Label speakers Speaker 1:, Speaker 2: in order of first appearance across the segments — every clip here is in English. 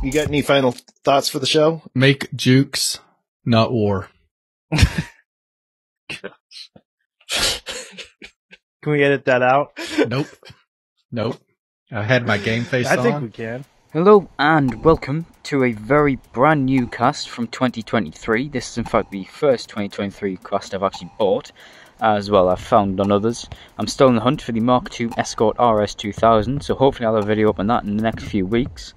Speaker 1: you got any final thoughts for the show?
Speaker 2: Make jukes, not war.
Speaker 3: Can we edit that out?
Speaker 2: Nope. Nope. I had my game face on.
Speaker 3: I think we can.
Speaker 4: Hello and welcome to a very brand new cast from 2023. This is in fact the first 2023 cast I've actually bought, as well I've found on others. I'm still in the hunt for the Mark II Escort RS 2000, so hopefully I'll have a video up on that in the next few weeks.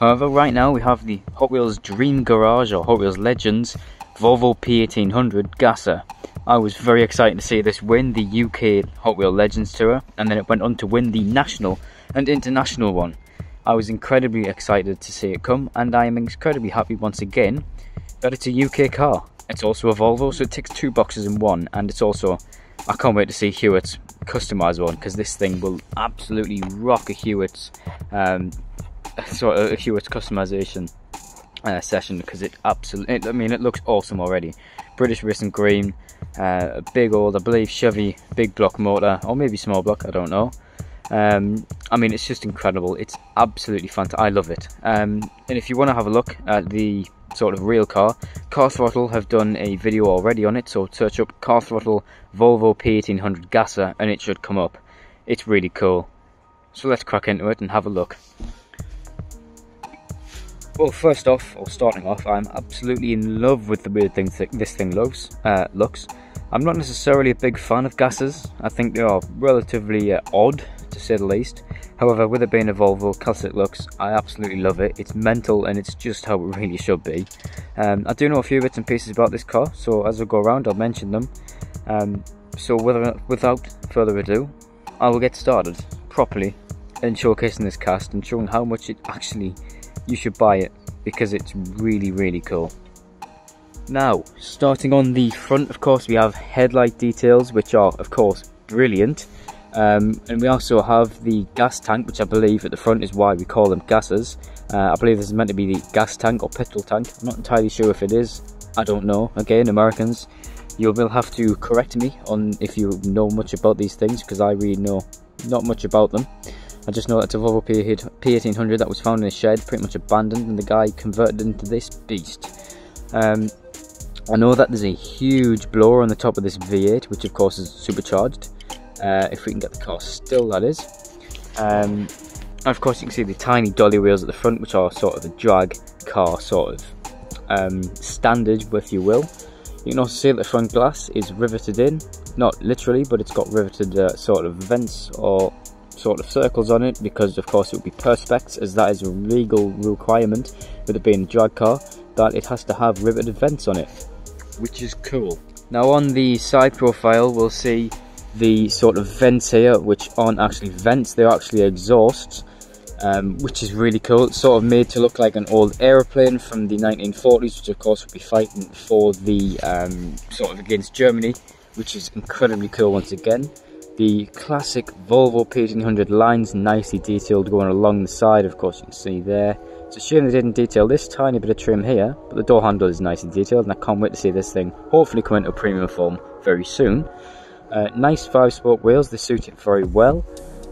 Speaker 4: However, right now we have the Hot Wheels Dream Garage or Hot Wheels Legends Volvo P1800 Gasser. I was very excited to see this win the UK Hot Wheels Legends Tour, and then it went on to win the national and international one. I was incredibly excited to see it come, and I am incredibly happy once again that it's a UK car. It's also a Volvo, so it ticks two boxes in one, and it's also, I can't wait to see Hewitt's customised one, because this thing will absolutely rock a Hewitt's Hewitt's customization session, because it absolutely, I mean, it looks awesome already. British Racing Green, a big old, I believe, Chevy big block motor, or maybe small block, I don't know. I mean, it's just incredible. It's absolutely fantastic. I love it. And if you want to have a look at the sort of real car, Car Throttle have done a video already on it, so search up Car Throttle Volvo P1800 Gasser and it should come up. It's really cool. So let's crack into it and have a look. Well, first off, or starting off, I'm absolutely in love with the weird thing this thing looks. I'm not necessarily a big fan of gassers. I think they are relatively odd, to say the least. However, with it being a Volvo, classic looks, I absolutely love it. It's mental and it's just how it really should be. I do know a few bits and pieces about this car, so as I go around I'll mention them. So without further ado, I will get started properly in showcasing this cast and showing how much it actually, you should buy it, because it's really, really cool. Now, starting on the front, of course, we have headlight details, which are, of course, brilliant. And we also have the gas tank, which I believe at the front is why we call them gassers. I believe this is meant to be the gas tank or petrol tank. I'm not entirely sure if it is. I don't know. Again, Americans, you will have to correct me on if you know much about these things, because I really know not much about them. I just know that it's a Volvo P1800 that was found in a shed, pretty much abandoned, and the guy converted it into this beast. I know that there's a huge blower on the top of this V8, which of course is supercharged. If we can get the car still, that is. And of course you can see the tiny dolly wheels at the front, which are sort of a drag car sort of standard, if you will. You can also see that the front glass is riveted in, not literally, but it's got riveted sort of vents or sort of circles on it, because of course it would be perspex, as that is a legal requirement with it being a drag car, that it has to have riveted vents on it, which is cool. Now on the side profile we'll see the sort of vents here, which aren't actually vents, they're actually exhausts, which is really cool. It's sort of made to look like an old aeroplane from the 1940s, which of course would be fighting for the sort of against Germany, which is incredibly cool once again. The classic Volvo P1800 lines nicely detailed going along the side, of course you can see there. It's a shame they didn't detail this tiny bit of trim here, but the door handle is nicely detailed, and I can't wait to see this thing hopefully come into premium form very soon. Nice 5-spoke wheels, they suit it very well.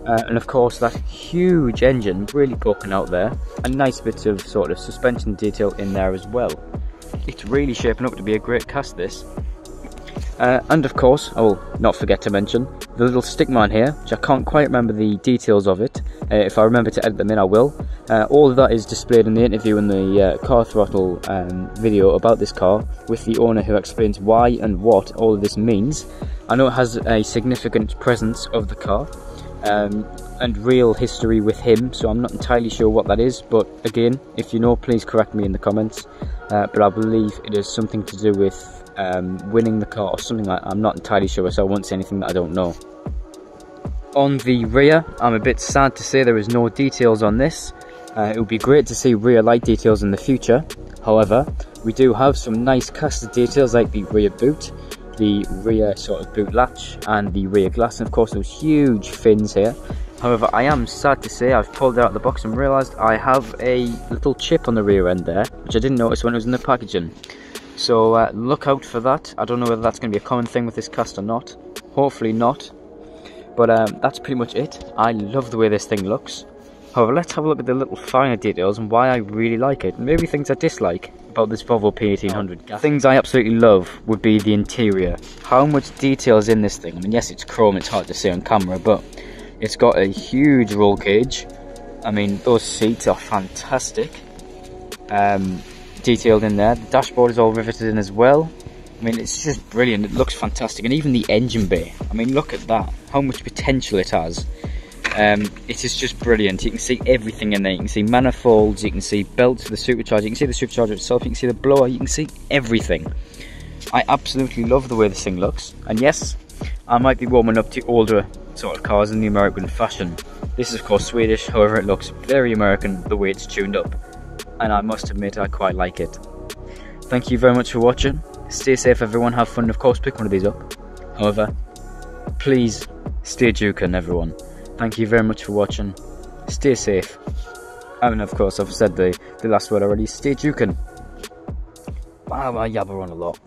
Speaker 4: And of course that huge engine really poking out there, and nice bits of sort of suspension detail in there as well. It's really shaping up to be a great cast, this. And of course, I will not forget to mention the little stickman here, which I can't quite remember the details of it. If I remember to edit them in, I will. All of that is displayed in the interview in the Car Throttle video about this car, with the owner who explains why and what all of this means. I know it has a significant presence of the car and real history with him, so I'm not entirely sure what that is, but again, if you know, please correct me in the comments. But I believe it is something to do with winning the car or something like that. I'm not entirely sure, so I won't say anything that I don't know. On the rear, I'm a bit sad to say there is no details on this. It would be great to see rear light details in the future. However, we do have some nice casted details like the rear boot, the rear sort of boot latch, and the rear glass, and of course those huge fins here. However, I am sad to say I've pulled it out of the box and realised I have a little chip on the rear end there, which I didn't notice when it was in the packaging. So look out for that. I don't know whether that's going to be a common thing with this cast or not. Hopefully not. But that's pretty much it. I love the way this thing looks. However, let's have a look at the little finer details and why I really like it, and maybe things I dislike about this Volvo P1800. Things I absolutely love would be the interior. How much detail is in this thing? I mean, yes, it's chrome, it's hard to see on camera, but it's got a huge roll cage. I mean, those seats are fantastic. Detailed in there. The dashboard is all riveted in as well. I mean, it's just brilliant. It looks fantastic. And even the engine bay. I mean, look at that. How much potential it has. It is just brilliant. You can see everything in there. You can see manifolds. You can see belts for the supercharger. You can see the supercharger itself. You can see the blower. You can see everything. I absolutely love the way this thing looks. And yes, I might be warming up to older sort of cars in the American fashion. This is of course Swedish. However, it looks very American the way it's tuned up. And I must admit, I quite like it. Thank you very much for watching. Stay safe, everyone. Have fun. Of course, pick one of these up. However, please stay juke'ing, everyone. Thank you very much for watching. Stay safe. And of course, I've said the last word already. Stay juke'ing. I yabber on a lot.